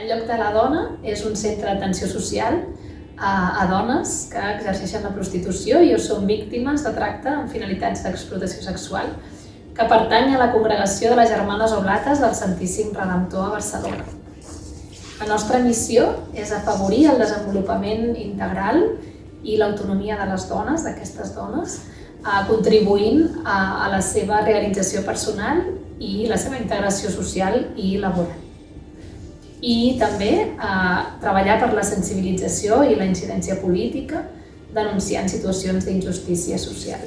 El lloc de la dona és un centre d'atenció social a dones que exerceixen la prostitució i o són víctimes de tracte amb finalitats d'explotació sexual, que pertany a la congregació de les Germanes Oblates del Santíssim Redemptor a Barcelona. La nostra missió és afavorir el desenvolupament integral i l'autonomia de les dones, d'aquestes dones, contribuint a la seva realització personal i la seva integració social i laboral. I també treballar per la sensibilització i la incidència política, denunciant situacions d'injustícia social.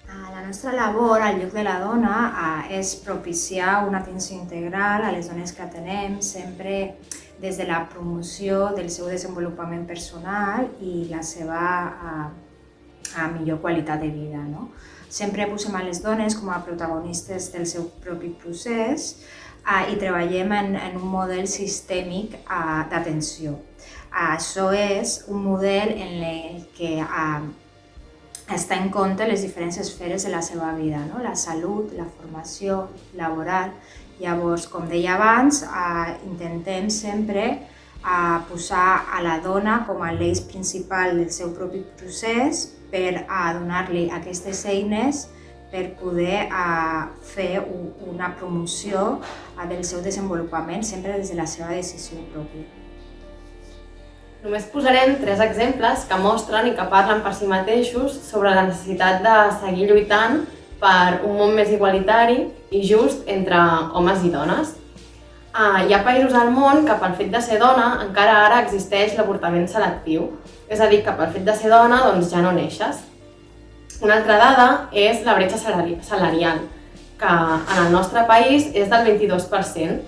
La nostra labor al lloc de la dona és propiciar una atenció integral a les dones que atenem, sempre des de la promoció del seu desenvolupament personal i la seva millor qualitat de vida. Sempre posem a les dones com a protagonistes del seu propi procés i treballem en un model sistèmic d'atenció. Això és un model en el que està en compte les diferents esferes de la seva vida, la salut, la formació laboral. Llavors, com deia abans, intentem sempre posar a la dona com a l'eix principal del seu propi procés per donar-li aquestes eines per poder fer una promoció del seu desenvolupament sempre des de la seva decisió pròpia. Només posarem 3 exemples que mostren i que parlen per si mateixos sobre la necessitat de seguir lluitant per un món més igualitari i just entre homes i dones. Hi ha països al món que pel fet de ser dona encara ara existeix l'avortament selectiu, és a dir, que pel fet de ser dona ja no neixes. Una altra dada és la bretxa salarial, que en el nostre país és del 22%,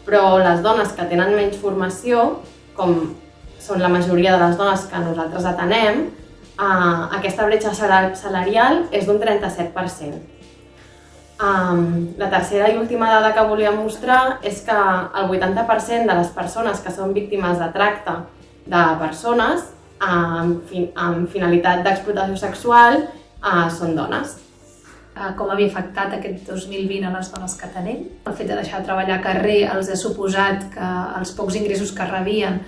però les dones que tenen menys formació, com són la majoria de les dones que nosaltres atenem, aquesta bretxa salarial és d'un 37%. La tercera i última dada que volíem mostrar és que el 80% de les persones que són víctimes de tracte de persones amb finalitat d'explotació sexual són dones. Com havia afectat aquest 2020 a les dones que tenim. El fet de deixar de treballar a carrer els ha suposat que els pocs ingressos que rebien,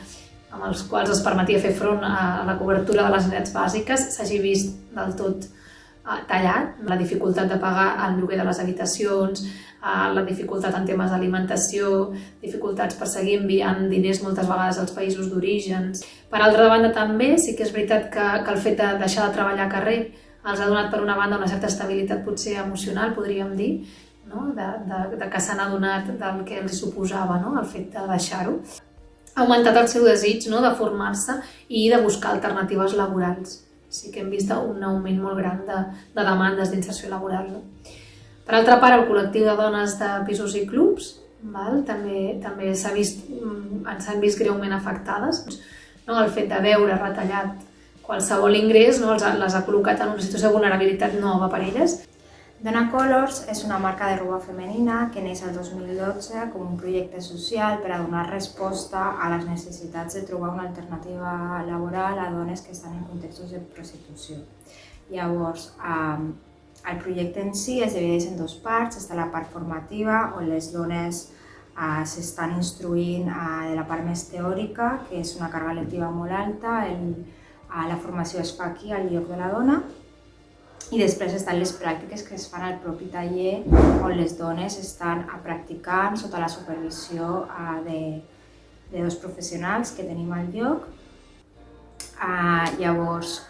amb els quals es permetia fer front a la cobertura de les necessitats bàsiques, s'hagi vist del tot tallat. La dificultat de pagar el lloguer de les habitacions, la dificultat en temes d'alimentació, dificultats per seguir enviant diners moltes vegades als països d'origen. Per altra banda també sí que és veritat que el fet de deixar de treballar a carrer els ha donat per una banda una certa estabilitat potser emocional, podríem dir, de que s'han adonat del que els suposava el fet de deixar-ho. Ha augmentat el seu desig de formar-se i de buscar alternatives laborals. Sí que hem vist un augment molt gran de demandes d'inserció laboral. Per altra part, el col·lectiu de dones de pisos i clubs també s'han vist greument afectades. El fet de veure retallat qualsevol ingrés les ha col·locat en una situació de vulnerabilitat nova per elles. Dona Colors és una marca de roba femenina que neix el 2012 com un projecte social per a donar resposta a les necessitats de trobar una alternativa laboral a dones que estan en contextos de prostitució. Llavors, el projecte en si es divideix en 2 parts. Està la part formativa, on les dones s'estan instruint de la part més teòrica, que és una càrrega lectiva molt alta. La formació es fa aquí, al lloc de la dona, i després estan les pràctiques que es fan al propi taller, on les dones estan practicant sota la supervisió de 2 professionals que tenim al lloc. Llavors,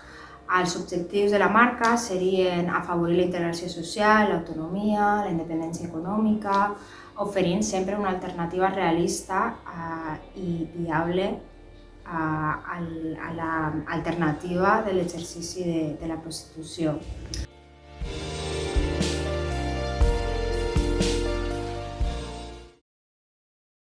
els objectius de la marca serien afavorir la integració social, l'autonomia, la independència econòmica, oferint sempre una alternativa realista i viable a l'alternativa de l'exercici de la prostitució.